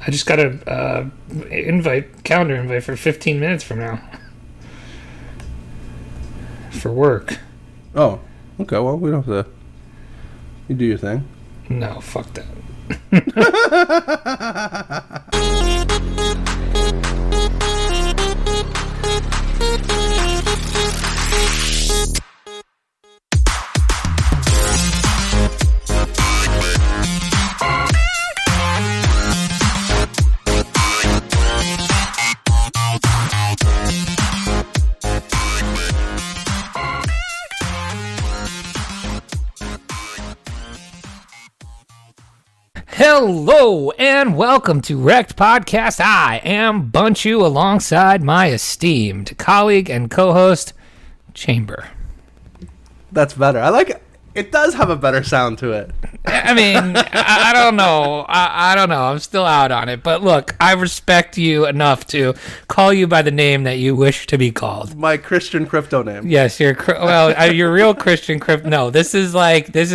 I just got a calendar invite for 15 minutes from now. For work. Oh, okay. Well, we don't have to. You do your thing. No, fuck that. Hello and welcome to REKT Podcast. I am Bunchu alongside my esteemed colleague and co-host, Chamber. That's better. I like it. It does have a better sound to it. I mean, I don't know. I don't know. I'm still out on it. But look, I respect you enough to call you by the name that you wish to be called. My Christian crypto name. Yes, your real Christian crypto. No, this is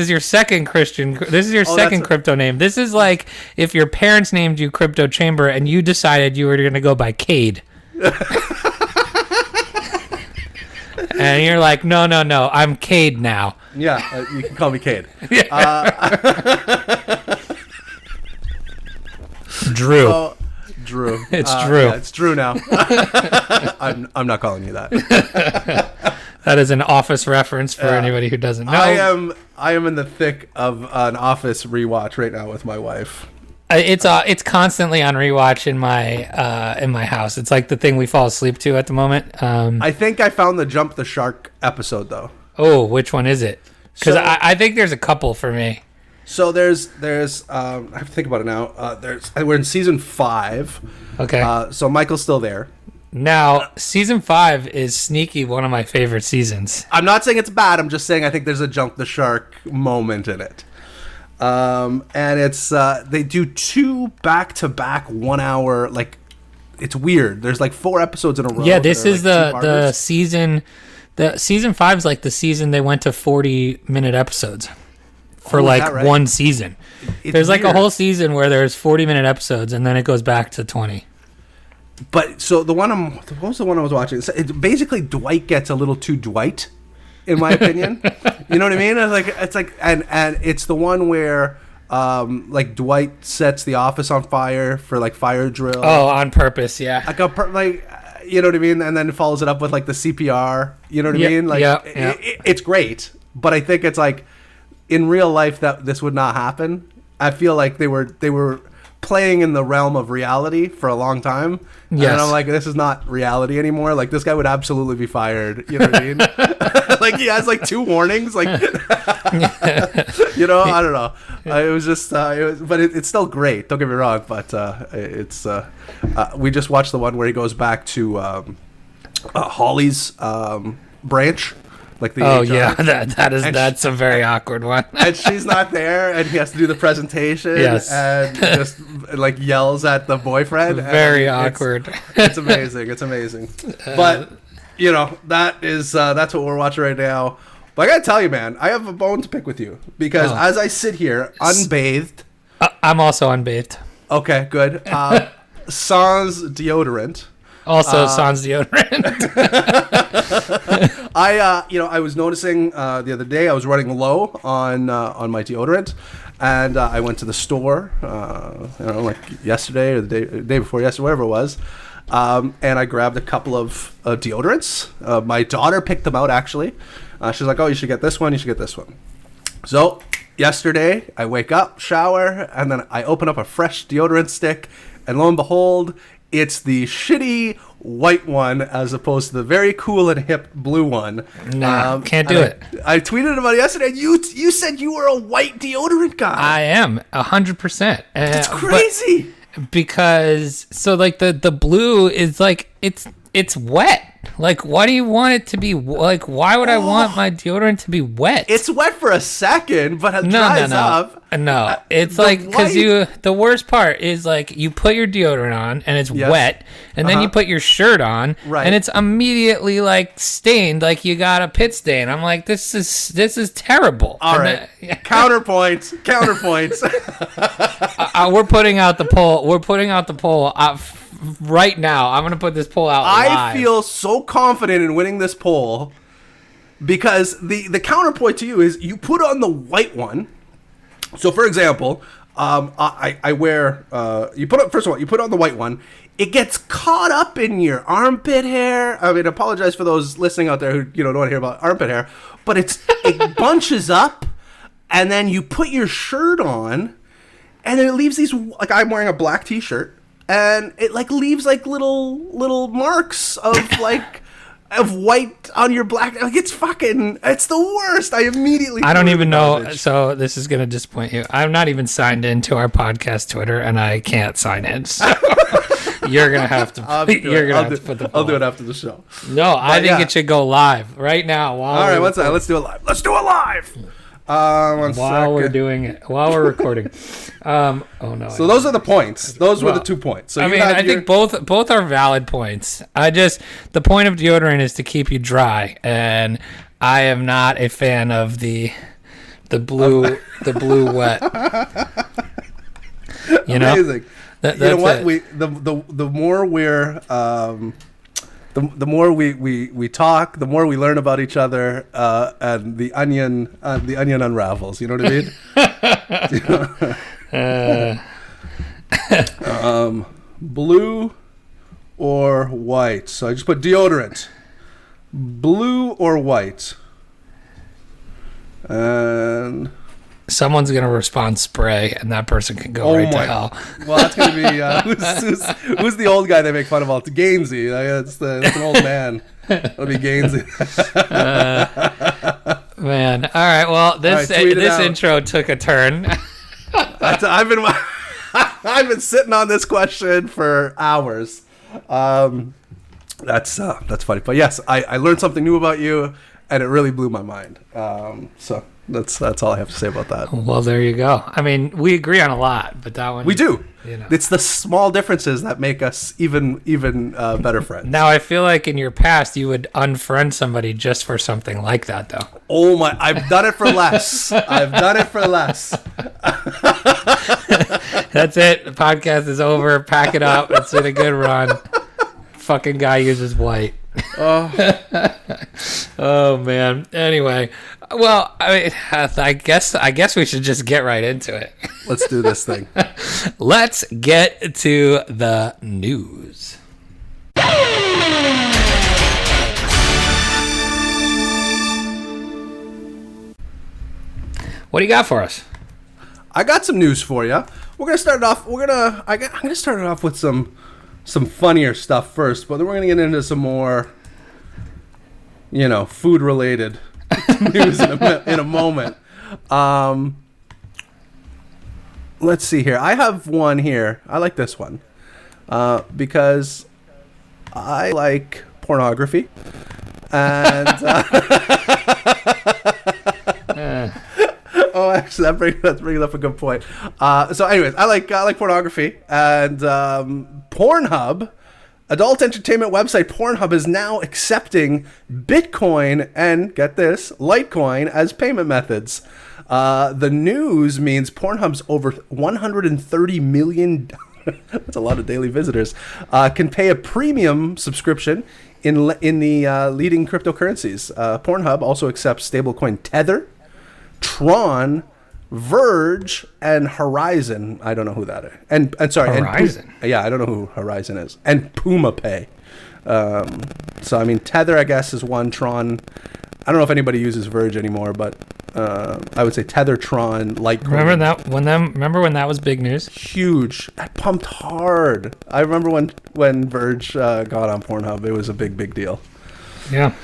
your second Christian. This is your second crypto name. This is like if your parents named you Crypto Chamber and you decided you were going to go by Cade. And you're like, no, I'm Cade now. Yeah, you can call me Cade. Drew. Drew. It's Drew. Yeah, it's Drew now. I'm not calling you that. That is an Office reference for anybody who doesn't know. I am in the thick of an Office rewatch right now with my wife. It's constantly on rewatch in my house. It's like the thing we fall asleep to at the moment. I think I found the Jump the Shark episode though. Oh, which one is it? Because I think there's a couple for me. So there's I have to think about it now. We're in season 5. Okay. So Michael's still there. Now, season 5 is sneaky one of my favorite seasons. I'm not saying it's bad. I'm just saying I think there's a Jump the Shark moment in it. And it's they do 2 back-to-back 1 hour, like, it's weird. There's like 4 episodes in a row. Yeah, this is like the season. The season 5 is like the season they went to 40-minute episodes for right? one season. There's like a whole season where there's 40-minute episodes and then it goes back to 20. But so what was the one I was watching? It's basically Dwight gets a little too Dwight, in my opinion. You know what I mean? It's like and it's the one where like Dwight sets the office on fire for like fire drill. Oh, on purpose, yeah. Like you know what I mean? And then follows it up with like the CPR. You know what I mean? Like it's great, but I think it's like in real life that this would not happen. I feel like they were playing in the realm of reality for a long time. Yes. And I'm like, this is not reality anymore. Like, this guy would absolutely be fired. You know what I mean? Like, he has like 2 warnings. Like, you know, I don't know. It was just, but it's still great. Don't get me wrong. But we just watched the one where he goes back to Holly's branch. Like the HR. Yeah, that's a very awkward one. And she's not there, and he has to do the presentation. Yes. And just like yells at the boyfriend. Very awkward. It's amazing. It's amazing. But you know that's what we're watching right now. But I gotta tell you, man, I have a bone to pick with you because as I sit here unbathed, I'm also unbathed. Okay, good. Sans deodorant. Also, sans deodorant. I was noticing the other day I was running low on my deodorant, and I went to the store, like yesterday or the day before yesterday, whatever it was, and I grabbed a couple of deodorants. My daughter picked them out actually. She's like, "Oh, you should get this one. You should get this one." So yesterday I wake up, shower, and then I open up a fresh deodorant stick, and lo and behold, it's the shitty white one as opposed to the very cool and hip blue one. Nah, can't do it. I tweeted about it yesterday. You said you were a white deodorant guy. I am 100%. It's crazy. Because so like the blue is like it's wet. Like, why do you want it to be like? Why would I want my deodorant to be wet? It's wet for a second, but it dries up. No, it's like because the worst part is like you put your deodorant on and it's wet, and then you put your shirt on, and it's immediately like stained, like you got a pit stain. I'm like, this is terrible. All right, counterpoints. We're putting out the poll. We're putting out the poll right now. I'm gonna put this poll out live. I feel so confident in winning this poll because the counterpoint to you is you put on the white one. So, for example, I wear. You put on the white one. It gets caught up in your armpit hair. I mean, apologize for those listening out there who don't want to hear about armpit hair, but it bunches up, and then you put your shirt on, and then it leaves these. Like I'm wearing a black T-shirt, and it like leaves like little marks of like. Of white on your black, like it's the worst. I don't even know. So this is gonna disappoint you. I'm not even signed into our podcast Twitter, and I can't sign in. So you're gonna have to. I'll do it after the show. No, I think it should go live right now. All right, let's do it live. Let's do it live. While we're doing it, while we're recording. Oh no. So those are the points. Those were the 2 points. So I think both are valid points. The point of deodorant is to keep you dry, and I am not a fan of the blue wet. Amazing. You know what? The more we're the more we talk, the more we learn about each other, and the onion unravels. You know what I mean? Blue or white. So I just put deodorant. Blue or white. And someone's gonna respond spray, and that person can go right to hell. Well, that's gonna be who's the old guy they make fun of all? It's Gainsey. That's an old man. It'll be Gainsey. Man, all right. Well, this intro took a turn. I've been sitting on this question for hours. That's funny, but yes, I learned something new about you, and it really blew my mind. So. That's all I have to say about that. Well, there you go. I mean, we agree on a lot, but that one we do. It's the small differences that make us even better friends. Now, I feel like in your past you would unfriend somebody just for something like that, though. Oh my! I've done it for less. That's it. The podcast is over. Pack it up. It's been a good run. Fucking guy uses white. Oh man. Anyway, well, I guess we should just get right into it. Let's do this thing. Let's get to the news. What do you got for us? I got some news for you. We're gonna start it off. I'm gonna start it off with some funnier stuff first, but then we're gonna get into some more, food related news in a moment. Let's see here. I have one here. I like this one because I like pornography, and oh, actually, that brings up a good point. So, anyways, I like pornography, and Pornhub, adult entertainment website Pornhub, is now accepting Bitcoin and, get this, Litecoin as payment methods. The news means Pornhub's over 130 million, that's a lot of daily visitors, can pay a premium subscription in the leading cryptocurrencies. Pornhub also accepts stablecoin Tether, Tron, Verge, and Horizon. I don't know who that is. And sorry, Horizon. I don't know who Horizon is. And Puma Pay. So I mean, Tether, I guess, is one. Tron, I don't know if anybody uses Verge anymore, but I would say Tether, Tron, Litecoin. Remember when that was big news? Huge. That pumped hard. I remember when Verge got on Pornhub. It was a big deal. Yeah.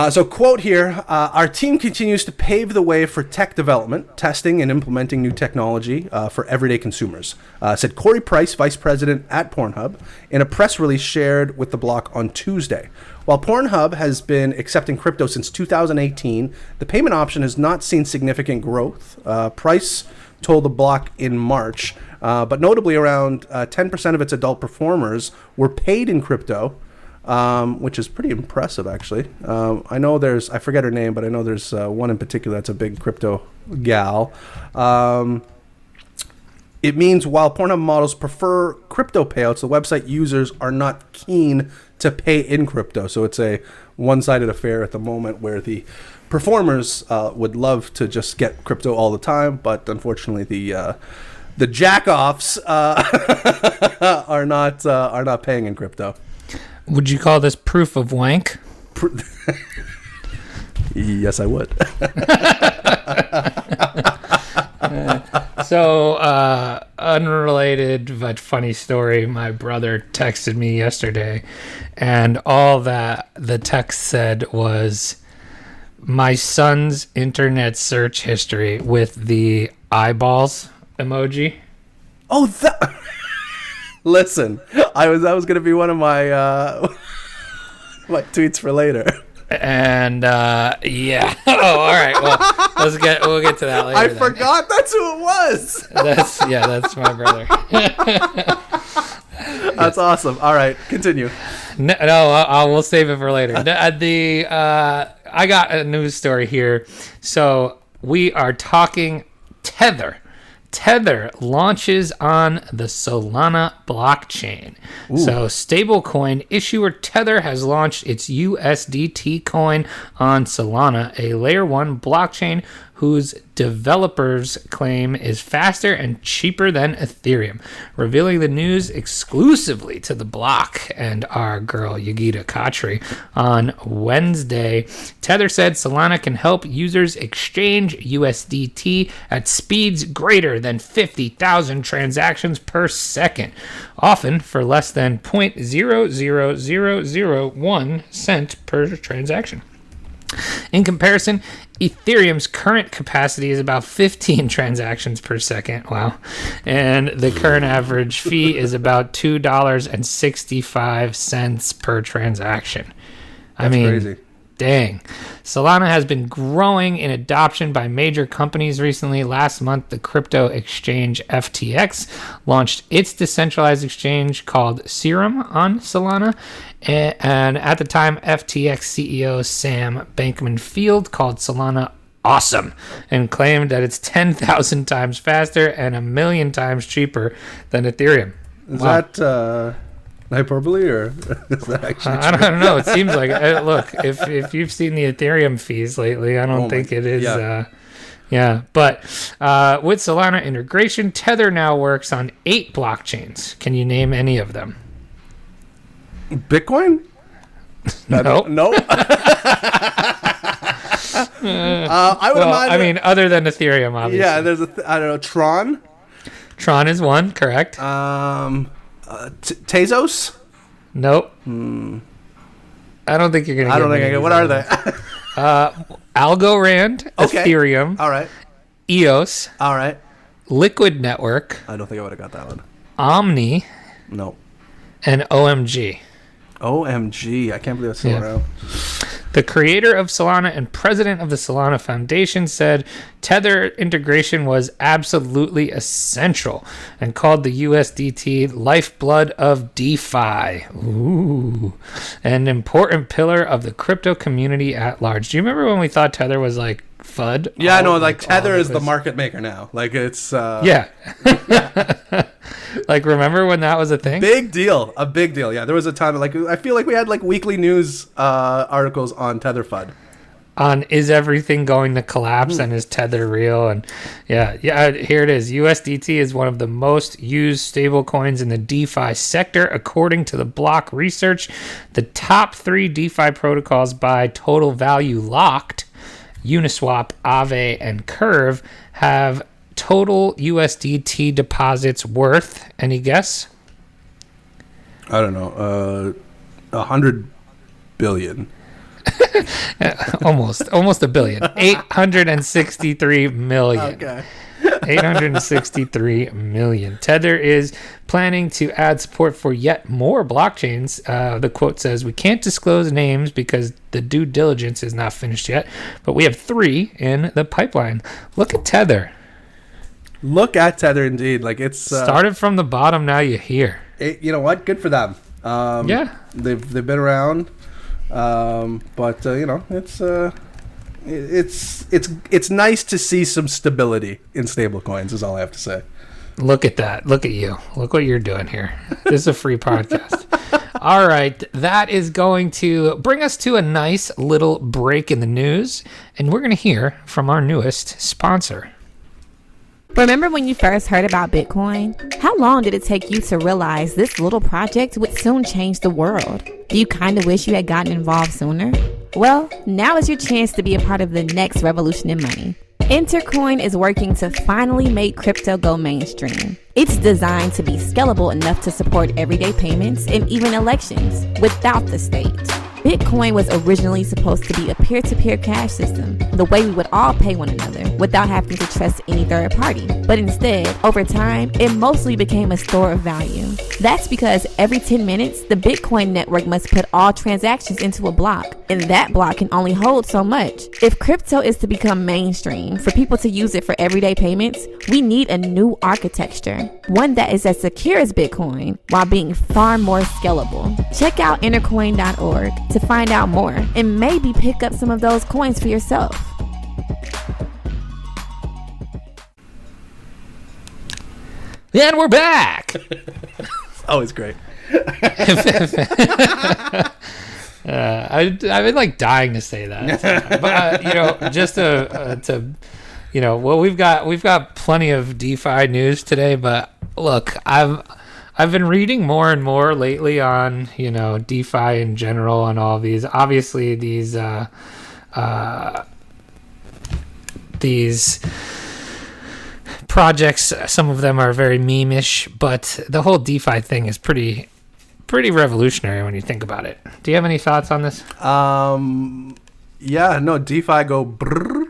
So quote here, our team continues to pave the way for tech development, testing, and implementing new technology for everyday consumers, said Corey Price, vice president at Pornhub, in a press release shared with the block on Tuesday. While Pornhub has been accepting crypto since 2018, the payment option has not seen significant growth. Price told the block in March. But notably, around 10% of its adult performers were paid in crypto, which is pretty impressive, actually. I know I forget her name, but I know there's one in particular that's a big crypto gal. It means while Pornhub models prefer crypto payouts, the website users are not keen to pay in crypto. So it's a one-sided affair at the moment where the performers would love to just get crypto all the time, but unfortunately the jack-offs are not paying in crypto. Would you call this proof of wank? Yes, I would. So, unrelated but funny story. My brother texted me yesterday, and all that the text said was my son's internet search history with the eyeballs emoji. Oh, listen, that was going to be one of my my tweets for later. And yeah. Oh, all right. Well, we'll get to that later. I forgot that's who it was. That's my brother. That's awesome. All right, continue. No, we'll save it for later. I got a news story here. So we are talking Tether. Tether launches on the Solana blockchain. Ooh. So stablecoin issuer Tether has launched its USDT coin on Solana, a layer 1 blockchain whose developers claim is faster and cheaper than Ethereum. Revealing the news exclusively to the block and our girl Yogita Khatri on Wednesday, Tether said Solana can help users exchange USDT at speeds greater than 50,000 transactions per second, often for less than 0.00001 cent per transaction. In comparison, Ethereum's current capacity is about 15 transactions per second. Wow. And the current average fee is about $2.65 per transaction. That's crazy. Dang. Solana has been growing in adoption by major companies recently. Last month, the crypto exchange FTX launched its decentralized exchange called Serum on Solana. And at the time, FTX CEO Sam Bankman-Fried called Solana awesome and claimed that it's 10,000 times faster and 1,000,000 times cheaper than Ethereum. Is that hyperbole or is that actually I don't know. It seems like look, if you've seen the Ethereum fees lately, I don't think it is. But with Solana integration, Tether now works on 8 blockchains. Can you name any of them? Bitcoin? No. I would imagine. I mean, other than Ethereum, obviously. Yeah, there's I don't know, Tron. Tron is one, correct? Tezos? Nope. I don't think you're gonna. I don't think I get. What are they? Algorand, okay. Ethereum. All right. EOS. All right. Liquid Network. I don't think I would have got that one. Omni. No. And OMG. OMG. I can't believe that's still around. The creator of Solana and president of the Solana Foundation said Tether integration was absolutely essential and called the USDT lifeblood of DeFi. Ooh. An important pillar of the crypto community at large. Do you remember when we thought Tether was like FUD? Yeah, I know. Like Tether is the market maker now. Like it's... Yeah. Like, remember when that was a thing? Big deal. A big deal. Yeah, there was a time, like, I feel like we had, like, weekly news articles on Tether FUD. On is everything going to collapse and is Tether real? And yeah, here it is. USDT is one of the most used stable coins in the DeFi sector. According to the Block research, the top 3 DeFi protocols by total value locked, Uniswap, Aave, and Curve, have total USDT deposits worth, any guess? I don't know, 100 billion. almost $1 billion. 863 million. Okay. 863 million. Tether is planning to add support for yet more blockchains. The quote says, "We can't disclose names because the due diligence is not finished yet, but we have 3 in the pipeline." Look at Tether. Look at Tether, indeed. Like it's started from the bottom. Now you're here. You know what? Good for them. Yeah, they've been around, but you know, it's nice to see some stability in stablecoins. Is all I have to say. Look at that. Look at you. Look what you're doing here. This is a free podcast. All right. That is going to bring us to a nice little break in the news. And we're going to hear from our newest sponsor. Remember when you first heard about Bitcoin? How long did it take you to realize this little project would soon change the world? Do you kind of wish you had gotten involved sooner? Well, now is your chance to be a part of the next revolution in money. Intercoin is working to finally make crypto go mainstream. It's designed to be scalable enough to support everyday payments and even elections without the state. Bitcoin was originally supposed to be a peer-to-peer cash system, the way we would all pay one another without having to trust any third party. But instead, over time, it mostly became a store of value. That's because every 10 minutes, the Bitcoin network must put all transactions into a block, and that block can only hold so much. If crypto is to become mainstream, for people to use it for everyday payments, we need a new architecture, one that is as secure as Bitcoin while being far more scalable. Check out intercoin.org to find out more and maybe pick up some of those coins for yourself. And we're back. Always great. I've been like dying to say that, but you know, just to you know, well, we've got plenty of DeFi news today, but look, I've been reading more and more lately on, you know, DeFi in general and all these. Obviously, these projects, some of them are very meme-ish, but the whole DeFi thing is pretty revolutionary when you think about it. Do you have any thoughts on this? Yeah, no, DeFi go brrr.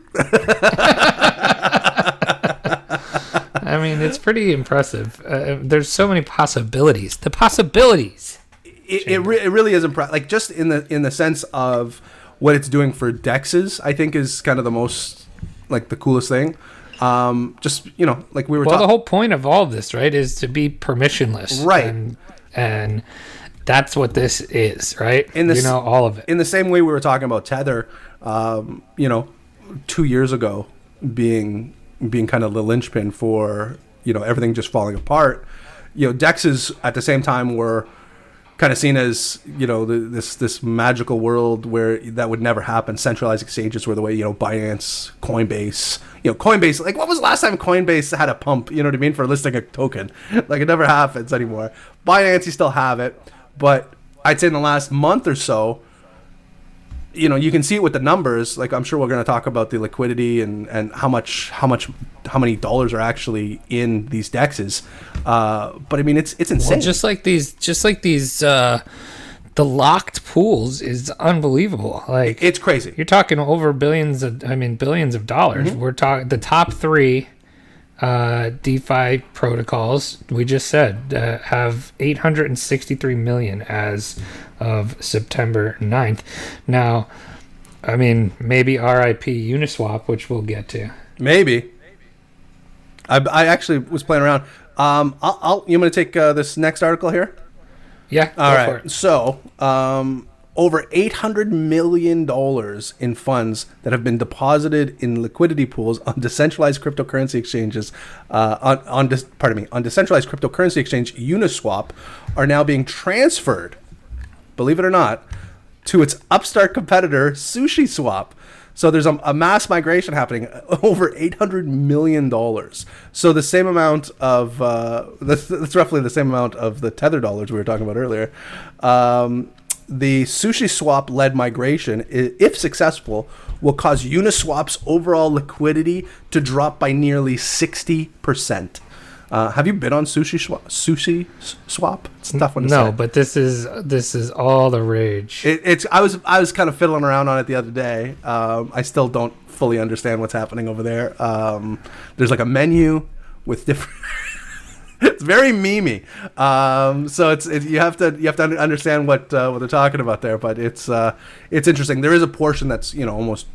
I mean, it's pretty impressive. There's so many possibilities. The possibilities. It really is impressive. Like, just in the sense of what it's doing for DEXs, I think is kind of the most, like, the coolest thing. Just, you know, like we were talking. Well, the whole point of all of this, right, is to be permissionless. Right. And that's what this is, right? All of it. In the same way we were talking about Tether, 2 years ago being kind of the linchpin for, you know, everything just falling apart. You know, DEXs at the same time were kind of seen as, you know, this magical world where that would never happen. Centralized exchanges were the way, you know, Binance, Coinbase. You know, Coinbase, like, what was the last time Coinbase had a pump, you know what I mean, for listing a token? Like, it never happens anymore. Binance, you still have it. But I'd say in the last month or so, you know, you can see it with the numbers. Like, I'm sure we're going to talk about the liquidity and how many dollars are actually in these DEXs. But I mean, it's insane. Well, just like these, the locked pools is unbelievable. Like, it's crazy. You're talking over billions of dollars. Mm-hmm. We're talking the top three DeFi protocols. We just said have 863 million as of September 9th. Now, I mean, maybe RIP Uniswap, which we'll get to. Maybe. I actually was playing around. You want to take this next article here? Yeah. All right. So, over $800 million in funds that have been deposited in liquidity pools on decentralized cryptocurrency exchanges, on decentralized cryptocurrency exchange Uniswap, are now being transferred, believe it or not, to its upstart competitor SushiSwap. So there's a mass migration happening, over $800 million. So the same amount of, that's roughly the same amount of the Tether dollars we were talking about earlier. The SushiSwap-led migration, if successful, will cause Uniswap's overall liquidity to drop by nearly 60%. Have you been on SushiSwap? It's a tough one to say. No, but this is all the rage. I was kind of fiddling around on it the other day. I still don't fully understand what's happening over there. There's like a menu with different. It's very memey. So you have to understand what they're talking about there. But it's interesting. There is a portion that's, you know, almost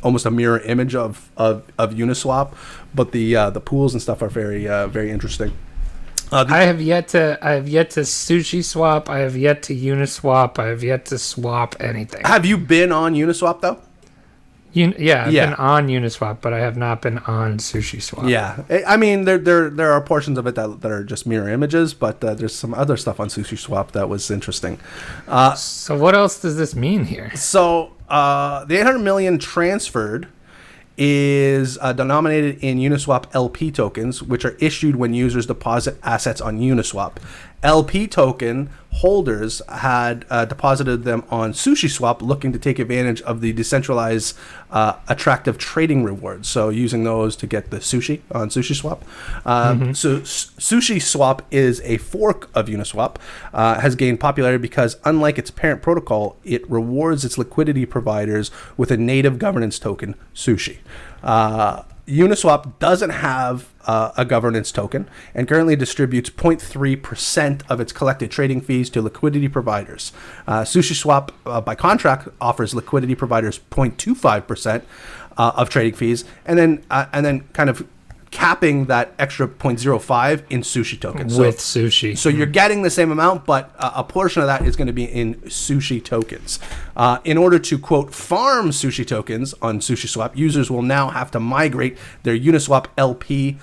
almost a mirror image of Uniswap, but the pools and stuff are very very interesting. I have yet to SushiSwap. I have yet to Uniswap. I have yet to swap anything. Have you been on Uniswap though? I've been on Uniswap, but I have not been on SushiSwap. Yeah, I mean there are portions of it that are just mirror images, but there's some other stuff on SushiSwap that was interesting. So what else does this mean here? So the 800 million transferred is denominated in Uniswap LP tokens, which are issued when users deposit assets on Uniswap. LP token holders had deposited them on SushiSwap, looking to take advantage of the decentralized attractive trading rewards. So using those to get the sushi on SushiSwap. So SushiSwap is a fork of Uniswap, has gained popularity because unlike its parent protocol, it rewards its liquidity providers with a native governance token, Sushi. Uniswap doesn't have a governance token and currently distributes 0.3% of its collected trading fees to liquidity providers. SushiSwap, by contract, offers liquidity providers 0.25% of trading fees, and then kind of capping that extra 0.05 in sushi tokens. With sushi. So you're getting the same amount, but a portion of that is going to be in sushi tokens. In order to, quote, farm sushi tokens on SushiSwap, users will now have to migrate their Uniswap LP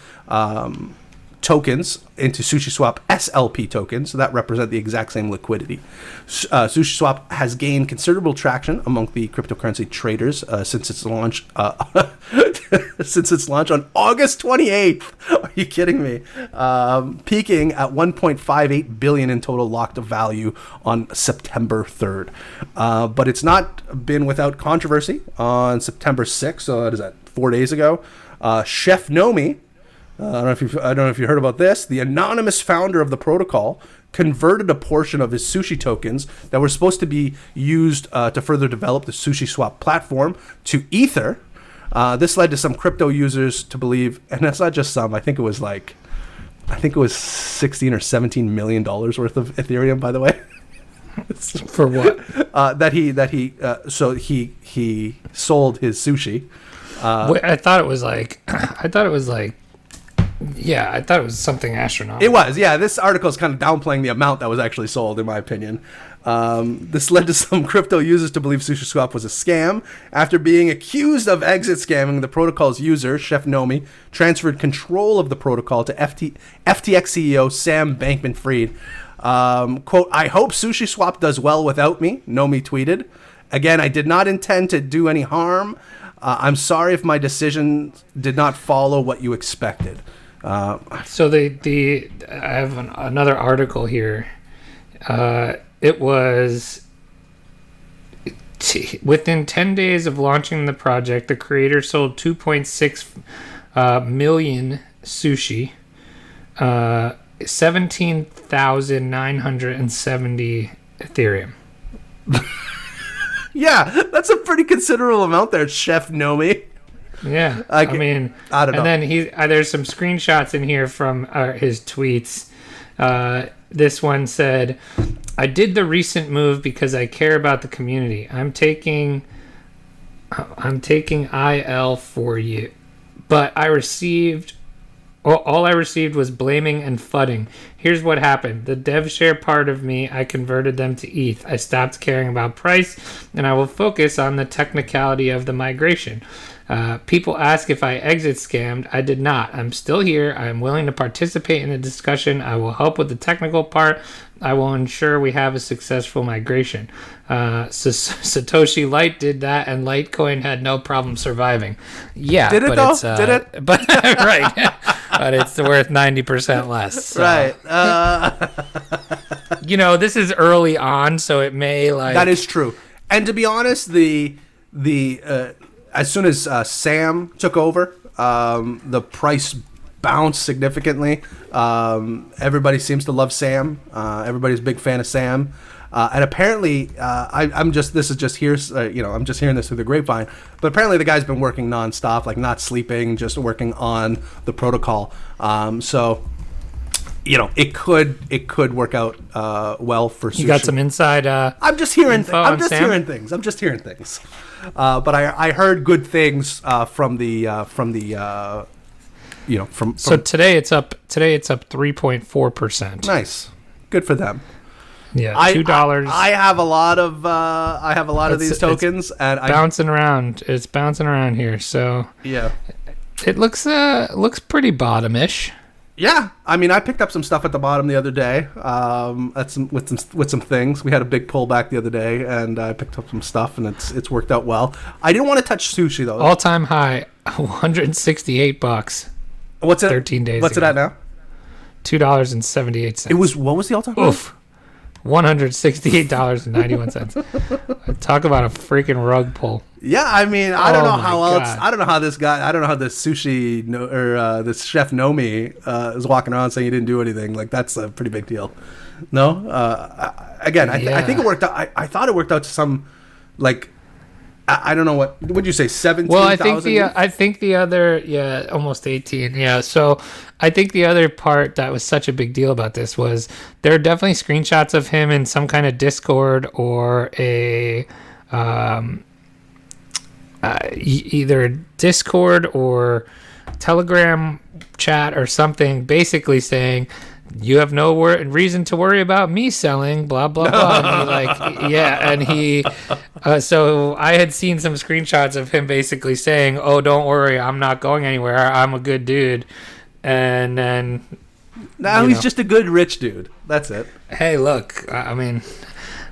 tokens into SushiSwap SLP tokens that represent the exact same liquidity. SushiSwap has gained considerable traction among the cryptocurrency traders since its launch on August 28th. Are you kidding me? Peaking at 1.58 billion in total locked value on September 3rd. But it's not been without controversy. On September 6th, so what is that, 4 days ago, Chef Nomi, I don't know if you heard about this. The anonymous founder of the protocol converted a portion of his sushi tokens that were supposed to be used to further develop the SushiSwap platform to Ether. This led to some crypto users to believe, and that's not just some. I think it was 16 or 17 million dollars worth of Ethereum. By the way, for what? He sold his sushi. I thought it was something astronomical. It was, yeah. This article is kind of downplaying the amount that was actually sold, in my opinion. This led to some crypto users to believe SushiSwap was a scam. After being accused of exit scamming, the protocol's user, Chef Nomi, transferred control of the protocol to FTX CEO Sam Bankman-Fried. Quote, "I hope SushiSwap does well without me," Nomi tweeted. "Again, I did not intend to do any harm. I'm sorry if my decision did not follow what you expected." So I have another article here. It was within 10 days of launching the project, the creator sold 2.6 million sushi, 17,970 Ethereum. Yeah, that's a pretty considerable amount there, Chef Nomi. Yeah, I mean, I don't know. And then there's some screenshots in here from his tweets. This one said, "I did the recent move because I care about the community. I'm taking IL for you, but all I received was blaming and fudding. Here's what happened. The dev share part of me, I converted them to ETH. I stopped caring about price, and I will focus on the technicality of the migration. People ask if I exit scammed. I did not. I'm still here. I am willing to participate in the discussion. I will help with the technical part. I will ensure we have a successful migration." Satoshi Light did that, and Litecoin had no problem surviving. Yeah, did it though? Did it? But right, but it's worth 90% less. So. Right. This is early on, so it may That is true. And to be honest, the as soon as Sam took over, the price bounced significantly. Everybody seems to love Sam. Everybody's a big fan of Sam. And apparently, I'm just hearing this through the grapevine, but apparently the guy's been working nonstop, like not sleeping, just working on the protocol. So it could work out well for sushi. You got some inside. I'm just hearing things. But I heard good things from the from. So today it's up 3.4%. Nice, good for them. Yeah, $2. I have a lot of these tokens, and bouncing around. It's bouncing around here. So yeah, it looks pretty bottomish. Yeah, I mean, I picked up some stuff at the bottom the other day. With some things. We had a big pullback the other day, and I picked up some stuff, and it's worked out well. I didn't want to touch sushi though. All time high, $168. What's it? 13 days. What's ago. it at now? $2.78. It was. What was the all time high? Oof. $168.91. Talk about a freaking rug pull. Yeah, I mean, I don't know how else. I don't know how this guy. I don't know how this sushi this chef Nomi is walking around saying he didn't do anything. Like, that's a pretty big deal. No, I think it worked out. I thought it worked out to some, like, I don't know what would you say 17,000? Well, I think the other almost 18. Yeah, so I think the other part that was such a big deal about this was there are definitely screenshots of him in some kind of Discord or a either Discord or Telegram chat or something, basically saying, you have no reason to worry about me selling, blah, blah, blah. And he so I had seen some screenshots of him basically saying, oh, don't worry, I'm not going anywhere. I'm a good dude. And then... Now he's just a good rich dude. That's it. Hey, look, I mean...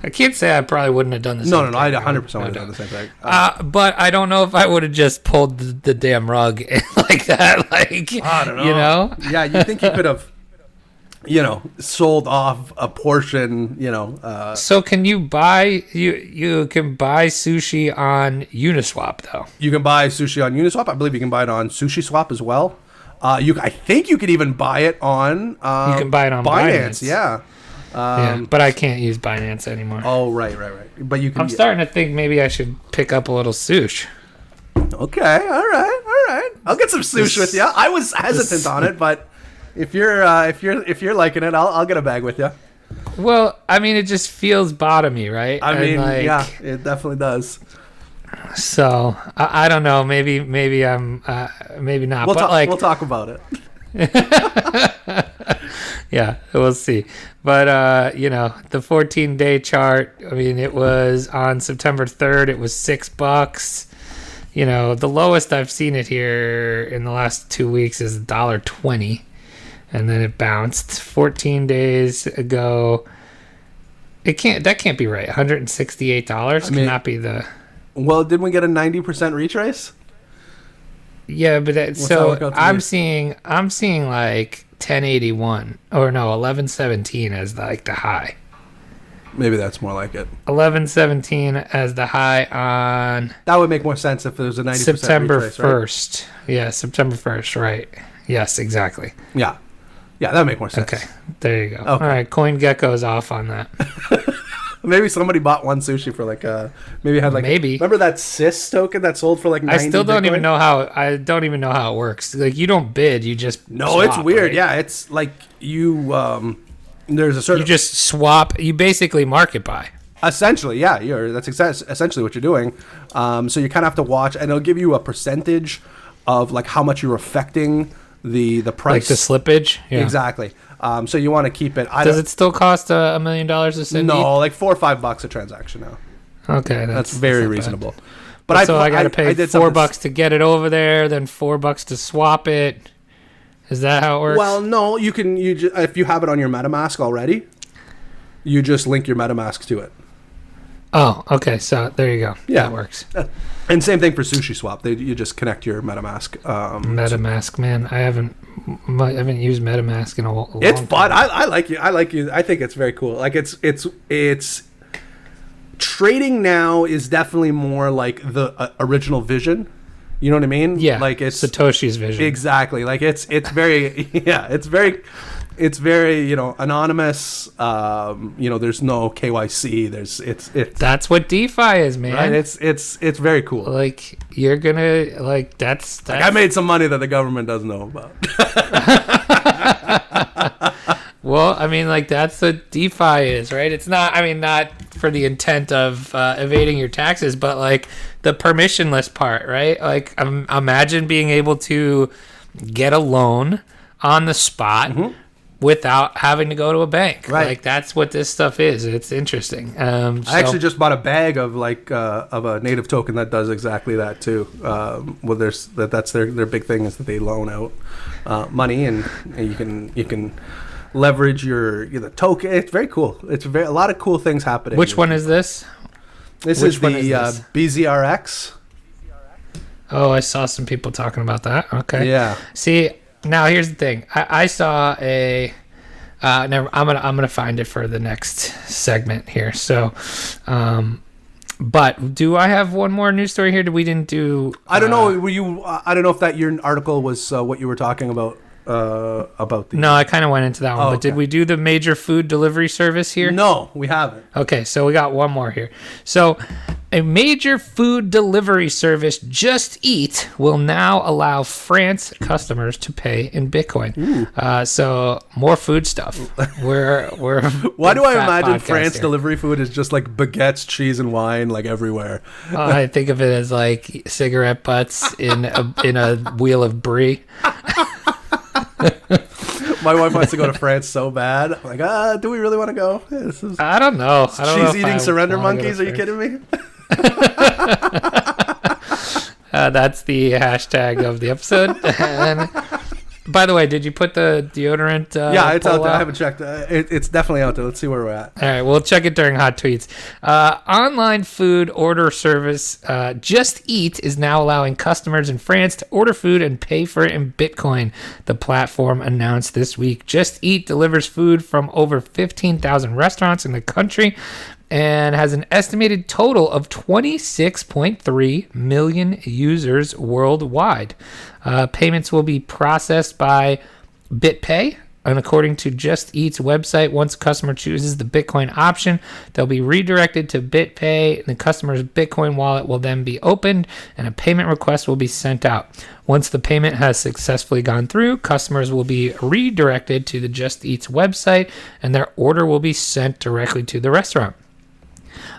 I can't say I probably wouldn't have done the same thing. No, I 100% would have done the same thing. But I don't know if I would have just pulled the damn rug like that. Like, I don't know. You know? Yeah, you think you could have... sold off a portion, So can you buy you can buy sushi on Uniswap though? You can buy sushi on Uniswap. I believe you can buy it on SushiSwap as well. I think you could even buy it on you can buy it on Binance. Yeah. But I can't use Binance anymore. Oh, right. But you can. I'm starting to think maybe I should pick up a little sushi. Okay, all right. I'll get some sushi with you. I was hesitant on it, but if you're liking it, I'll get a bag with you. Well, I mean, it just feels bottomy, right? Yeah, it definitely does. So I don't know. Maybe I'm maybe not. We'll talk about it. Yeah, we'll see. But the 14-day chart. I mean, it was on September 3rd. It was $6. The lowest I've seen it here in the last 2 weeks is $1.20. And then it bounced 14 days ago. That can't be right. $168 cannot be the. Well, didn't we get a 90% retrace? Yeah, but I'm seeing like 1081 or no 1117 as like the high. Maybe that's more like it. 1117 as the high on. That would make more sense if there was a 90% September retrace, 1st. Right? Yeah, September 1st. Right. Yes, exactly. Yeah, that would make more sense. Okay, there you go. Okay. All right, CoinGecko's off on that. Maybe somebody bought one sushi for like maybe. Remember that SIS token that sold for like 90 I still don't Bitcoin? even know how it works. Like, you don't bid, you just swap, it's weird. Right? Yeah, it's like you there's a certain you just swap. You basically market buy. Essentially, yeah, that's essentially what you're doing. So you kind of have to watch, and it'll give you a percentage of like how much you're affecting the price, like the slippage. Yeah. Exactly. So you want to keep it. Does it still cost $1 million to send? No, like $4 or $5 a transaction now. Okay, that's very reasonable. Bad. But I got to pay $4 to get it over there, then $4 to swap it. Is that how it works? Well, no, you can. If you have it on your MetaMask already, you just link your MetaMask to it. Oh, okay. So there you go. Yeah, that works. And same thing for SushiSwap. You just connect your MetaMask. MetaMask, man, I haven't used MetaMask in a long time. It's fun. I like you. I think it's very cool. Like it's trading now is definitely more like the original vision. You know what I mean? Yeah. Like it's Satoshi's vision. Exactly. Like it's very it's very anonymous. There's no KYC. That's what DeFi is, man. Right? It's very cool. Like, you're gonna like that's like, I made some money that the government doesn't know about. Well, I mean, like, that's what DeFi is, right? It's not, I mean, not for the intent of evading your taxes, but like the permissionless part, right? Like, imagine being able to get a loan on the spot without having to go to a bank. Right. Like, that's what this stuff is. It's interesting. I actually just bought a bag of of a native token that does exactly that too. Well, that's their big thing is that they loan out money and you can leverage the token. It's very cool. It's a lot of cool things happening. Which one is this? This is the BZRX. Oh, I saw some people talking about that. Okay. Yeah. See, now here's the thing. I saw a. I'm gonna find it for the next segment here. So, but do I have one more news story here? We didn't do. I don't know. Were you? I don't know if that your article was what you were talking about. About the. No, I kind of went into that one. Oh, but okay. Did we do the major food delivery service here? No, we haven't. Okay, so we got one more here. So, a major food delivery service, Just Eat, will now allow France customers to pay in Bitcoin. So more food stuff. We're Why do I imagine France here. delivery food is just like baguettes, cheese, and wine like everywhere? I think of it as like cigarette butts in a wheel of brie. My wife wants to go to France so bad. I'm like, do we really want to go? I don't know. She's eating surrender monkeys. Are you kidding me? That's the hashtag of the episode. And by the way, did you put the deodorant? Yeah, it's out there. I haven't checked. It's definitely out there. Let's see where we're at. All right, we'll check it during Hot Tweets. Online food order service Just Eat is now allowing customers in France to order food and pay for it in Bitcoin. The platform announced this week. Just Eat delivers food from over 15,000 restaurants in the country and has an estimated total of 26.3 million users worldwide. Payments will be processed by BitPay, and according to Just Eat's website, once a customer chooses the Bitcoin option, they'll be redirected to BitPay, and the customer's Bitcoin wallet will then be opened, and a payment request will be sent out. Once the payment has successfully gone through, customers will be redirected to the Just Eat's website, and their order will be sent directly to the restaurant.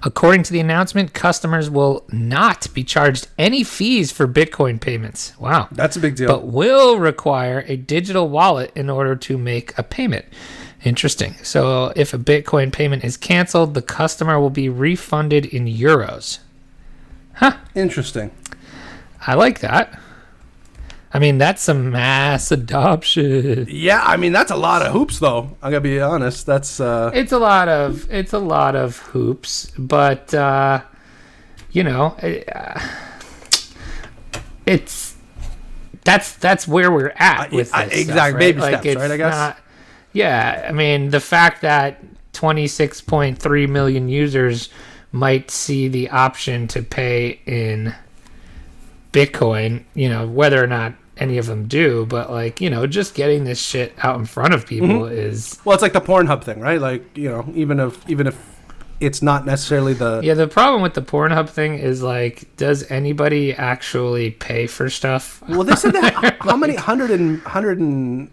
According to the announcement, customers will not be charged any fees for Bitcoin payments. Wow. That's a big deal. But will require a digital wallet in order to make a payment. Interesting. So if a Bitcoin payment is canceled, the customer will be refunded in euros. Huh. Interesting. I like that. I mean, that's some mass adoption. Yeah, I mean that's a lot of hoops, though. I gotta be honest. That's it's a lot of hoops, but it's that's where we're at with this exactly stuff, right? baby like steps, right? I guess. Yeah, I mean the fact that 26.3 million users might see the option to pay in Bitcoin, whether or not any of them do, but just getting this shit out in front of people is it's like the Pornhub thing, right? Like, even if it's not necessarily the problem with the Pornhub thing is like, does anybody actually pay for stuff? Well, they said that how many hundred and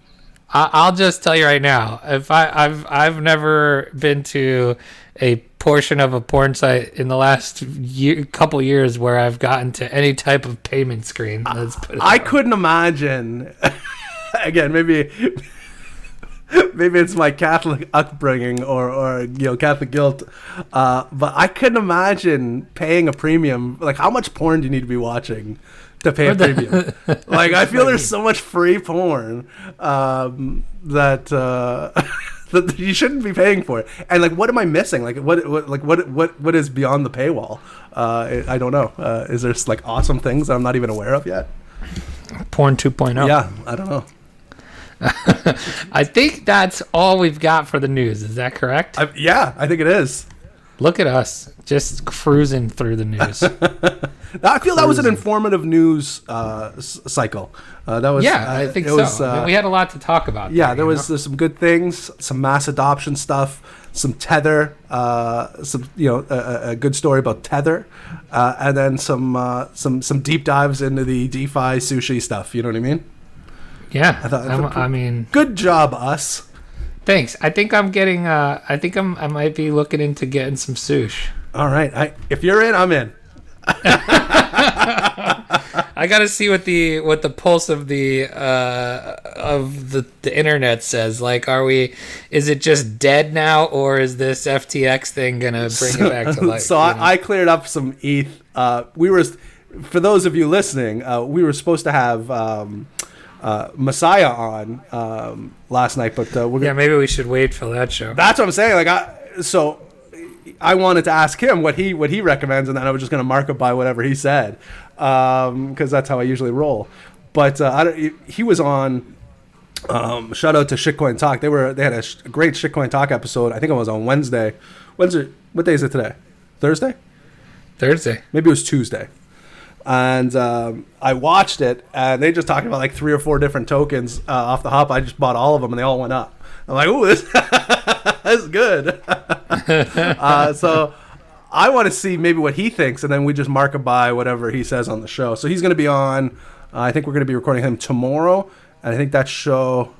I'll just tell you right now, if I've never been to a portion of a porn site in the last couple years where I've gotten to any type of payment screen. Let's put it I couldn't imagine. Again, maybe it's my Catholic upbringing or Catholic guilt, but I couldn't imagine paying a premium. Like, how much porn do you need to be watching to pay a premium? Like, I feel there's so much free porn that you shouldn't be paying for it. And like, what am I missing? Like, what is beyond the paywall? I don't know. Is there like awesome things that I'm not even aware of yet? Porn 2.0. Yeah, I don't know. I think that's all we've got for the news. Is that correct? I think it is. Look at us, just cruising through the news. I feel that was an informative news cycle. That was, I think so. I mean, we had a lot to talk about. There's some good things, some mass adoption stuff, some Tether, a good story about Tether, and then some deep dives into the DeFi sushi stuff. You know what I mean? Yeah, I mean, good job, us. Thanks. I think I'm getting. I might be looking into getting some sushi. All right. If you're in, I'm in. I got to see what the pulse of the internet says. Like, is it just dead now, or is this FTX thing gonna bring it back to life? So I cleared up some ETH. For those of you listening, we were supposed to have Messiah on last night, but maybe we should wait for that show. That's what I'm saying. I wanted to ask him what he recommends, and then I was just going to mark it by whatever he said, because that's how I usually roll. But he was on. Shout out to Shitcoin Talk. They had a great Shitcoin Talk episode. I think it was on Wednesday. What day is it today? Thursday. Maybe it was Tuesday. And I watched it, and they just talked about like 3 or 4 different tokens off the hop. I just bought all of them, and they all went up. I'm like, ooh, this is good. So I want to see maybe what he thinks, and then we just mark it by whatever he says on the show. So he's going to be on. I think we're going to be recording him tomorrow, and I think that show.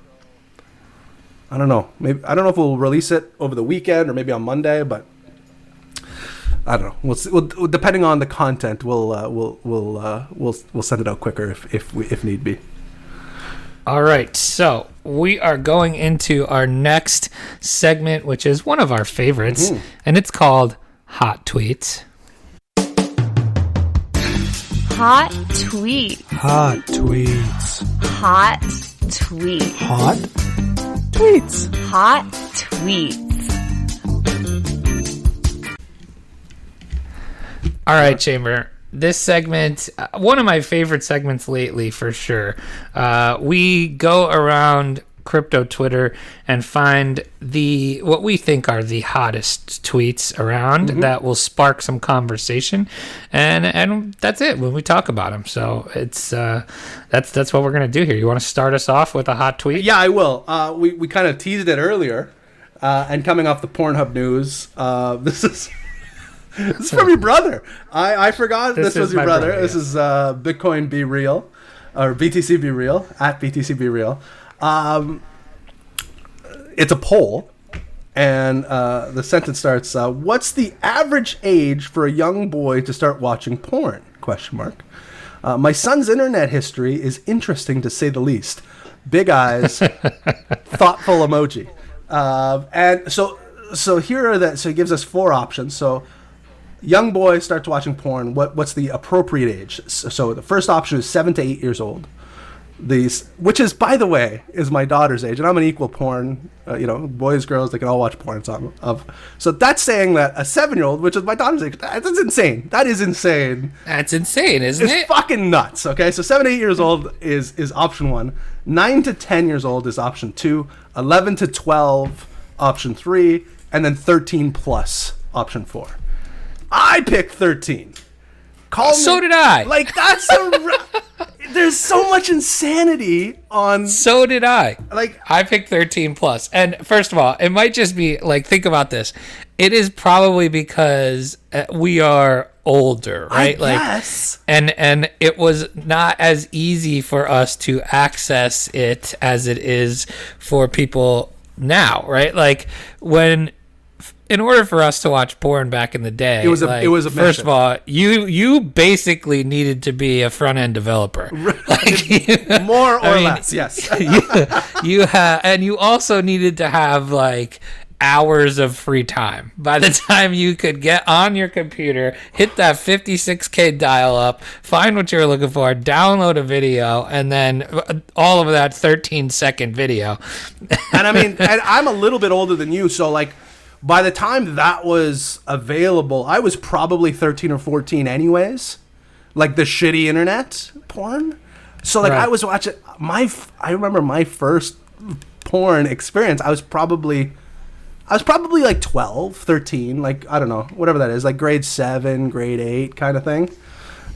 I don't know. Maybe I don't know if we'll release it over the weekend or maybe on Monday, but I don't know. We'll depending on the content, we'll send it out quicker if need be. All right, so we are going into our next segment, which is one of our favorites, and it's called Hot Tweets. Hot tweet. Hot tweets. Hot tweet. Hot tweets. Hot tweets. All right, Chamber. This segment, one of my favorite segments lately, for sure. We go around crypto Twitter and find what we think are the hottest tweets around that will spark some conversation, and that's it when we talk about them. So it's that's what we're gonna do here. You want to start us off with a hot tweet? Yeah, I will. We kind of teased it earlier, and coming off the Pornhub news, this is. This is from your brother. I forgot this was your brother. Yeah. This is Bitcoin Be Real, or BTC Be Real, at BTC Be Real. It's a poll, and the sentence starts, what's the average age for a young boy to start watching porn? ? My son's internet history is interesting to say the least. Big eyes, thoughtful emoji. And so here are so he gives us 4 options. So young boy starts watching porn. What's the appropriate age? So the first option is 7 to 8 years old. Which is, by the way, is my daughter's age, and I'm an equal porn. Boys, girls, they can all watch porn. So that's saying that a 7-year-old, which is my daughter's age, that's insane. That is insane. That's insane, isn't it? It's fucking nuts. Okay, so 7 to 8 years old is option 1. 9 to 10 years old is option 2. 11 to 12, option 3, and then 13 plus, option 4. I picked 13. So did I. Like, that's there's so much insanity on. So did I. Like, I picked 13 plus. And first of all, it might just be like, think about this. It is probably because we are older, right? I guess. And it was not as easy for us to access it as it is for people now, right? Like, in order for us to watch porn back in the day, it was a first of all, you basically needed to be a front end developer, like, more or less. Yes, and you also needed to have like hours of free time. By the time you could get on your computer, hit that 56K dial up, find what you were looking for, download a video, and then all of that 13-second video. And I mean, and I'm a little bit older than you, so like, by the time that was available, I was probably 13 or 14 anyways. Like the shitty internet porn. So like, right. I was watching I remember my first porn experience. I was probably like 12, 13, like, I don't know, whatever that is, like grade 7, grade 8 kind of thing.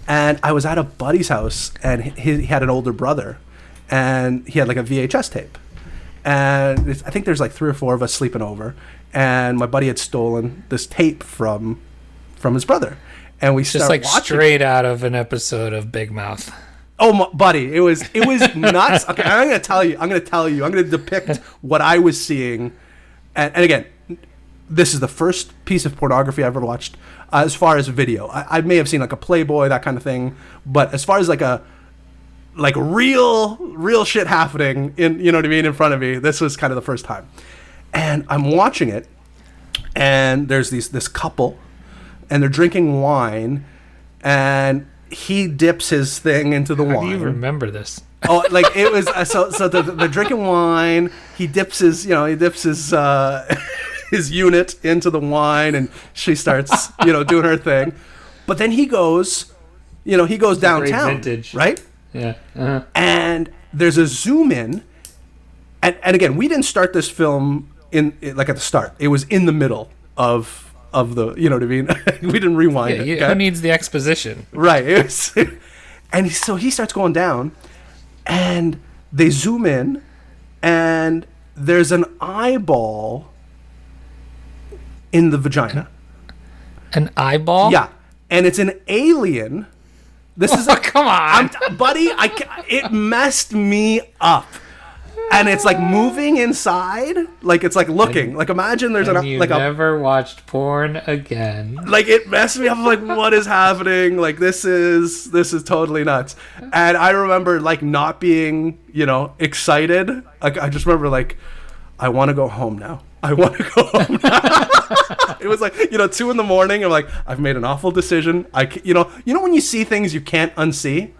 And I was at a buddy's house, and he had an older brother, and he had like a VHS tape. And I think there's like 3 or 4 of us sleeping over, and my buddy had stolen this tape from his brother, and we started just like watching. Straight out of an episode of Big Mouth. buddy, it was nuts. Okay, I'm gonna tell you. I'm gonna depict what I was seeing, and again, this is the first piece of pornography I've ever watched. As far as video, I may have seen like a Playboy, that kind of thing, but as far as like real shit happening in, you know what I mean, in front of me, this was kind of the first time. And I'm watching it, and there's this couple, and they're drinking wine, and he dips his thing into the wine. How do you remember this? Oh, like it was so they're drinking wine. He dips his his unit into the wine, and she starts doing her thing. But then he goes downtown, right? Yeah. Uh-huh. And there's a zoom in, and again, we didn't start this film in like at the start. It was in the middle of the, you know what I mean? We didn't rewind it. Okay? Who needs the exposition? Right. And so he starts going down, and they zoom in, and there's an eyeball in the vagina. An eyeball? Yeah. And it's an alien. This is come on. Buddy, it messed me up. And it's like moving inside, like it's like looking. Like imagine there's never watched porn again. Like it messed me up. I'm like, what is happening? Like this is totally nuts. And I remember like not being, excited. Like I just remember like, I want to go home now. I want to go home now. It was like 2 a.m. I'm like, I've made an awful decision. When you see things you can't unsee.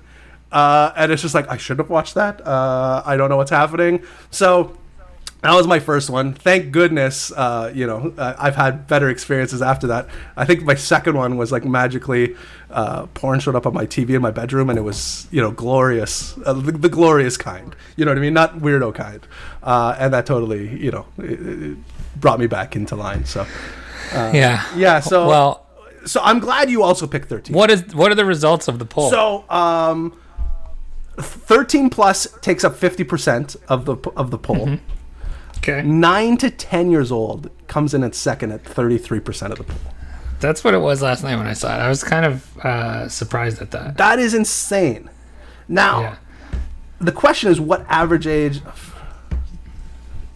And it's just like, I should have watched that. I don't know what's happening. So that was my first one. Thank goodness, I've had better experiences after that. I think my second one was like magically porn showed up on my TV in my bedroom, and it was, glorious. The glorious kind. You know what I mean? Not weirdo kind. And that totally, it brought me back into line. So, yeah. Yeah. So, so I'm glad you also picked 13. What are the results of the poll? So, 13 plus takes up 50% of the poll. Mm-hmm. Okay. 9 to 10 years old comes in at second at 33% of the poll. That's what it was last night when I saw it. I was kind of surprised at that. That is insane. Now, the question is, what average age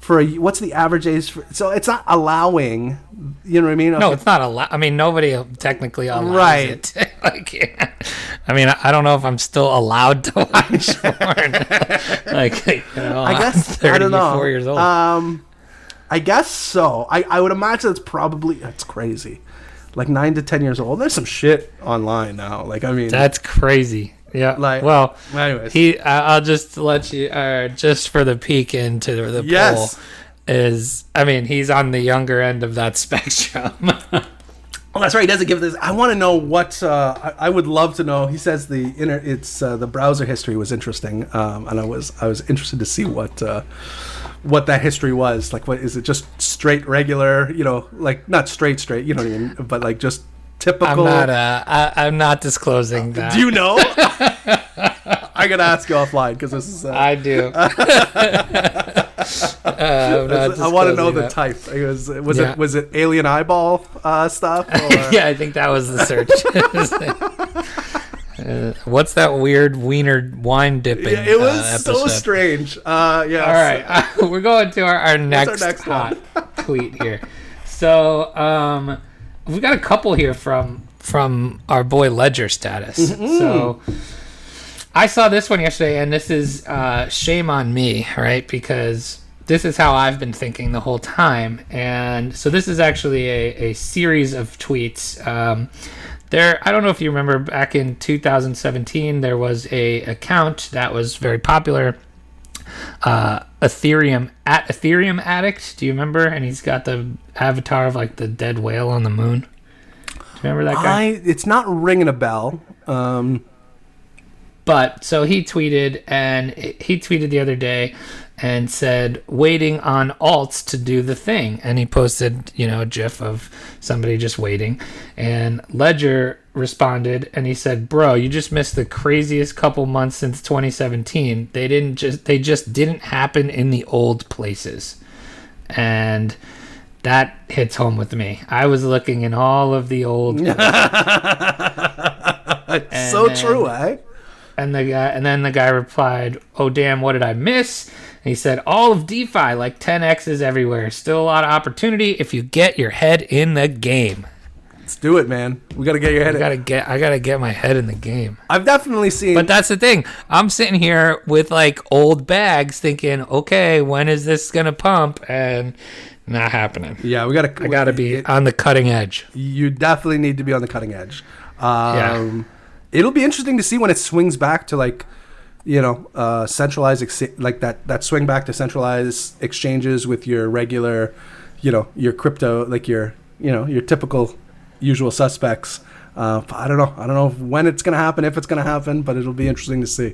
what's the average age for? So it's not allowing. You know what I mean? Okay. No, it's not allowed. I mean, nobody technically allows right. it. I mean, I don't know if I'm still allowed to watch porn. I guess 34 I don't know. Years old. I guess so. I would imagine it's crazy. Like 9 to 10 years old. There's some shit online now. Like I mean, that's crazy. Yeah. Anyways, I'll just let you just for the peek into the poll. He's on the younger end of that spectrum. Oh, that's right. He doesn't give this. I want to know what. I would love to know. He says the browser history was interesting, and I was interested to see what that history was. Like, what is it? Just straight, regular? Like not straight. You know what I mean? But like just typical. I'm not disclosing that. Do you know? I gotta ask you offline because this is. I do. I want to know the type. Was it alien eyeball stuff? Or? Yeah, I think that was the search. What's that weird wiener wine dipping? Yeah, it was episode? so strange. Yeah. All right, we're going to our next hot tweet here. So we've got a couple here from our boy Ledger Status. Mm-hmm. So I saw this one yesterday, and this is shame on me, right? Because this is how I've been thinking the whole time. And so this is actually a series of tweets. I don't know if you remember, back in 2017, there was a account that was very popular, Ethereum Addict. Do you remember? And he's got the avatar of like the dead whale on the moon. Do you remember that guy? It's not ringing a bell. But so he tweeted the other day and said, waiting on alts to do the thing. And he posted, a gif of somebody just waiting. And Ledger responded and he said, bro, you just missed the craziest couple months since 2017. They just didn't happen in the old places. And that hits home with me. I was looking in all of the old It's so true, eh? And then the guy replied, "Oh damn, what did I miss?" And he said, "All of DeFi, like 10x's everywhere. Still a lot of opportunity if you get your head in the game." Let's do it, man. We gotta get your head. I gotta get my head in the game. I've definitely seen. But that's the thing. I'm sitting here with like old bags, thinking, "Okay, when is this gonna pump?" And not happening. Yeah, I gotta be on the cutting edge. You definitely need to be on the cutting edge. It'll be interesting to see when it swings back to like, centralized, like that swing back to centralized exchanges with your regular, your crypto, like your typical usual suspects. I don't know when it's going to happen, if it's going to happen, but it'll be interesting to see.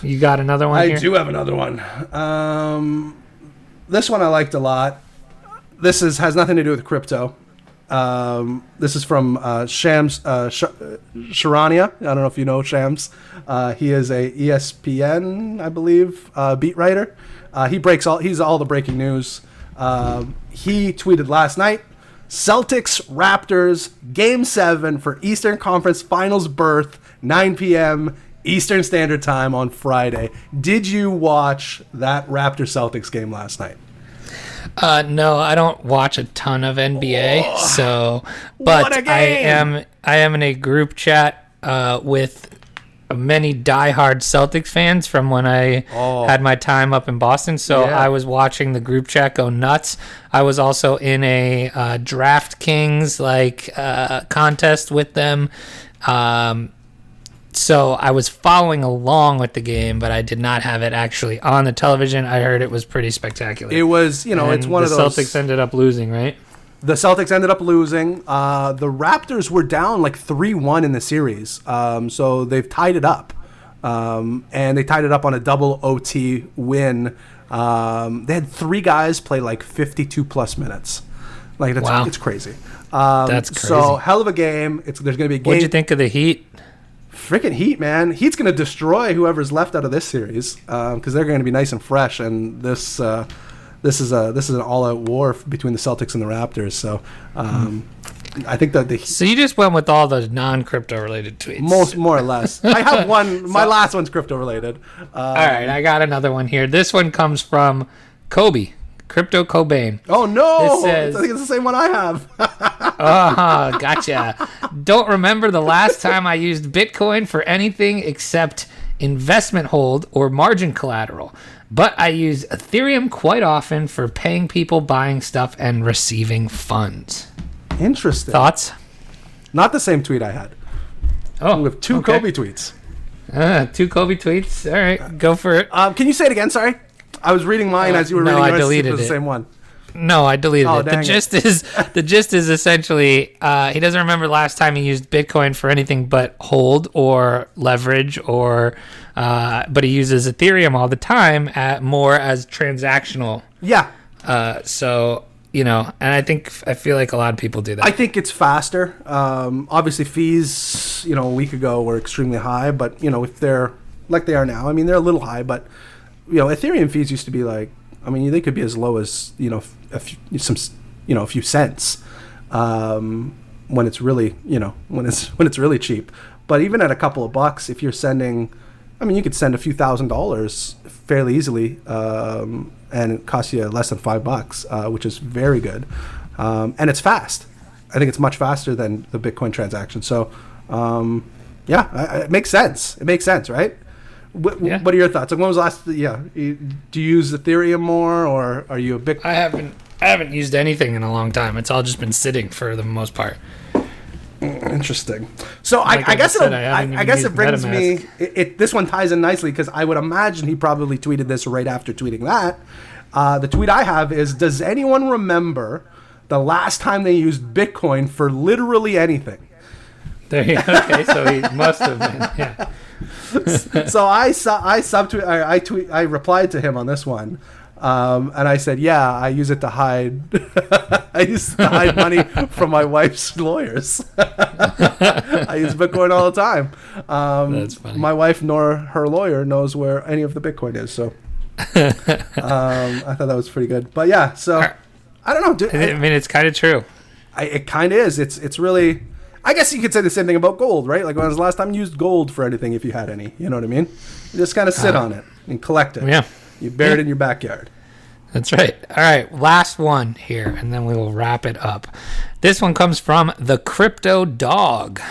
You got another one here? I do have another one. This one I liked a lot. This has nothing to do with crypto. This is from Shams Sharania. I don't know if you know Shams. He is a ESPN, I believe, beat writer. He's all the breaking news. He tweeted last night, Celtics Raptors Game 7 for Eastern Conference Finals berth, 9 p.m. Eastern Standard Time on Friday. Did you watch that Raptors Celtics game last night? No, I don't watch a ton of NBA, but I am in a group chat with many diehard Celtics fans from when I had my time up in Boston. So I was watching the group chat go nuts. I was also in a DraftKings contest with them. So I was following along with the game, but I did not have it actually on the television. I heard it was pretty spectacular. It was, it's one of those. The Celtics ended up losing, right? The Celtics ended up losing. The Raptors were down like 3-1 in the series. So they've tied it up. And they tied it up on a double OT win. They had 3 guys play like 52 plus minutes. It's crazy. That's crazy. So hell of a game. There's going to be a game. What'd you think of the Heat? Freaking Heat, man. Heat's going to destroy whoever's left out of this series because they're going to be nice and fresh. And this is an all-out war between the Celtics and the Raptors. So I think that So you just went with all the non-crypto related tweets. More or less. I have one. My last one's crypto related. All right, I got another one here. This one comes from Kobe. Crypto Cobain. Oh no! I think it's the same one I have. Gotcha. Don't remember the last time I used Bitcoin for anything except investment hold or margin collateral. But I use Ethereum quite often for paying people, buying stuff, and receiving funds. Interesting. Thoughts? Not the same tweet I had. Oh, we have 2 Kobe tweets. 2 Kobe tweets. All right, go for it. Can you say it again? Sorry. I was reading mine as you were reading yours. I deleted it. The same one. No, I deleted it. The gist is essentially he doesn't remember the last time he used Bitcoin for anything but hold or leverage but he uses Ethereum all the time more as transactional. Yeah. And I feel like a lot of people do that. I think it's faster. Obviously fees, a week ago were extremely high, but if they're like they are now, I mean they're a little high, but Ethereum fees used to be like, they could be as low as a few cents when it's really when it's really cheap. But even at a couple of bucks, if you're sending, you could send a few $1,000s fairly easily, and it costs you less than $5, which is very good, and it's fast. I think it's much faster than the Bitcoin transaction. So, it makes sense. It makes sense, right? What are your thoughts? Like, when was the last? Yeah, do you use Ethereum more, or are you a Bitcoin? I haven't used anything in a long time. It's all just been sitting for the most part. Interesting. So I guess it brings me. This one ties in nicely because I would imagine he probably tweeted this right after tweeting that. The tweet I have is: does anyone remember the last time they used Bitcoin for literally anything? Okay, so he must have been. Yeah. So I replied to him on this one, and I said, "Yeah, I use it to hide. I use it to hide money from my wife's lawyers. I use Bitcoin all the time. That's funny. My wife nor her lawyer knows where any of the Bitcoin is. So I thought that was pretty good. But yeah, so I don't know. It's kind of true. It kind of is. It's really. I guess you could say the same thing about gold, right? Like, when was the last time you used gold for anything, if you had any? You know what I mean? You just kind of sit on it and collect it. Yeah. You bury it in your backyard. That's right. All right, last one here, and then we will wrap it up. This one comes from the Crypto Dog.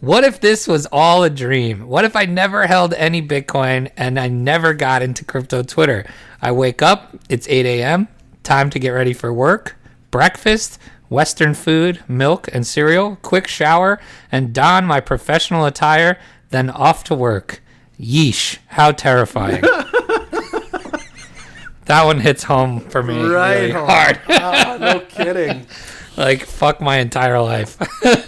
What if this was all a dream? What if I never held any Bitcoin and I never got into crypto Twitter? I wake up, it's 8 a.m., time to get ready for work, breakfast, Western food, milk and cereal, quick shower, and don my professional attire, then off to work. Yeesh, how terrifying. That one hits home for me really hard. No kidding. Like, fuck my entire life.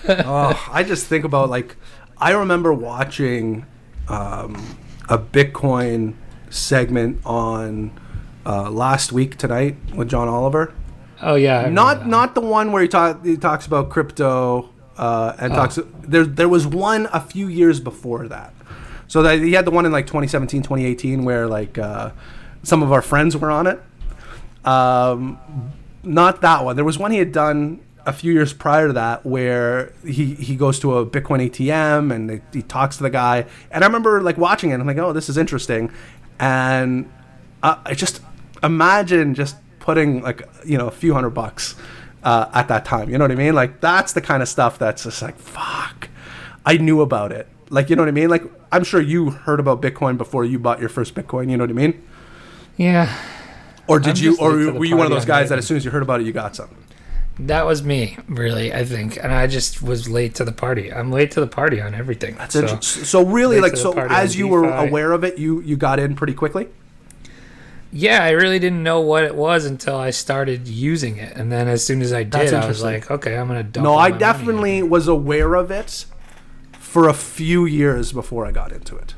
I just think about, like, I remember watching a Bitcoin segment on Last Week Tonight with John Oliver. Oh, yeah. Not the one where he talks about crypto and talks. There was one a few years before that. So that he had the one in like 2017, 2018 where like some of our friends were on it. Not that one. There was one he had done a few years prior to that where he goes to a Bitcoin ATM and he talks to the guy. And I remember like watching it and I'm like, oh, this is interesting. And I just imagine just putting like, you know, a few $100 at that time. You know what I mean? Like, that's the kind of stuff that's just like, fuck, I knew about it. Like, you know what I mean? Like, I'm sure you heard about Bitcoin before you bought your first Bitcoin. You know what I mean? Yeah. Or were you one of those guys that as soon as you heard about it, you got something? That was me, really, I think. And I just was late to the party. I'm late to the party on everything. That's interesting. So really, like, so as you were aware of it, you got in pretty quickly? Yeah, I really didn't know what it was until I started using it. And then as soon as I did, I was like, okay, I'm going to dump. No, I definitely was aware of it for a few years before I got into it.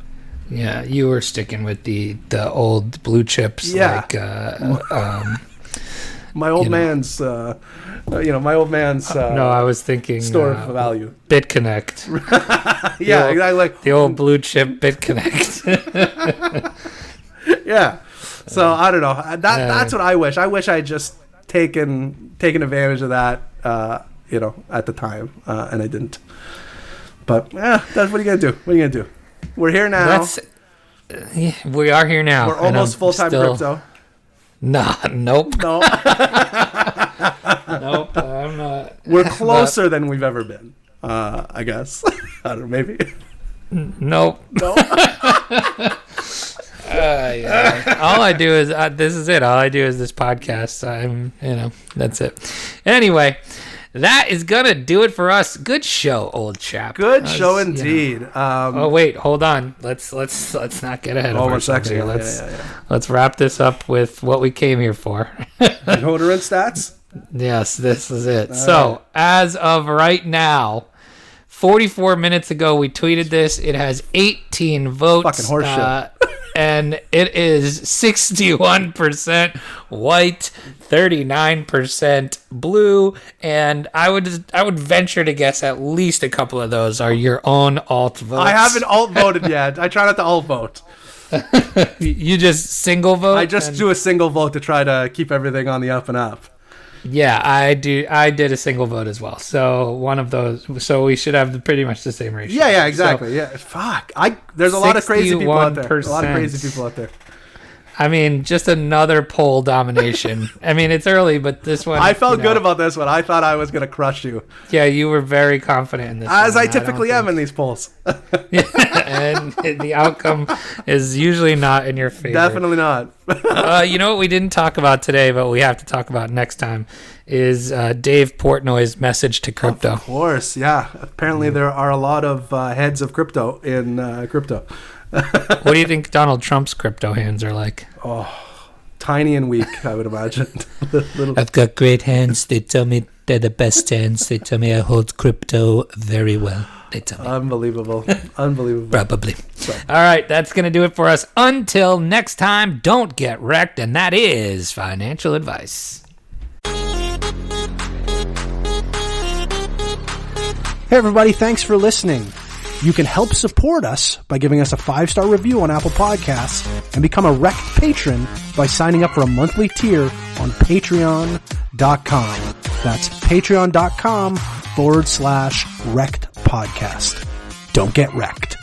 Yeah, you were sticking with the old blue chips, like my old man's. My old man's. No, I was thinking store of value. BitConnect. Yeah, exactly. Like the old blue chip BitConnect. Yeah. So I don't know. That's what I wish. I wish I had just taken advantage of that. At the time, and I didn't. But that's what are you gonna do? What are you gonna do? We're here now. We are here now. We're almost full-time crypto. Nope. No. Nope. I'm not. We're closer than we've ever been. I guess. I don't know. Maybe. Nope. No. Yeah. All I do is this is it. All I do is this podcast. That's it. Anyway. That is gonna do it for us. Good show, old chap. Good show indeed. Oh wait, hold on. Let's not get ahead of ourselves here. Let's wrap this up with what we came here for. Deodorant stats. Yes, this is it. So as of right now, 44 minutes ago, we tweeted this. It has 18 votes. Fucking horseshit. And it is 61% white, 39% blue, and I would venture to guess at least a couple of those are your own alt votes. I haven't alt voted yet. I try not to alt vote. You just single vote? I just do a single vote to try to keep everything on the up and up. Yeah, I did a single vote as well. So one of those. So we should have pretty much the same ratio. Yeah, exactly. So, yeah, fuck. There's a lot of crazy people out there. A lot of crazy people out there. I mean, just another poll domination. I mean, it's early, but this one. I felt good about this one. I thought I was going to crush you. Yeah, you were very confident in this. As I typically am in these polls. Yeah, and the outcome is usually not in your favor. Definitely not. You know what we didn't talk about today, but we have to talk about next time, is Dave Portnoy's message to crypto. Of course, yeah. Apparently there are a lot of heads of crypto in crypto. What do you think Donald Trump's crypto hands are like? Oh, tiny and weak, I would imagine. I've got great hands. They tell me they're the best hands. They tell me I hold crypto very well. They tell me. Unbelievable. Probably. So. All right, that's going to do it for us. Until next time, don't get wrecked, and that is financial advice. Hey, everybody. Thanks for listening. You can help support us by giving us a 5-star review on Apple Podcasts and become a REKT patron by signing up for a monthly tier on patreon.com/REKT. patreon.com. That's patreon.com/REKT podcast. Don't get wrecked.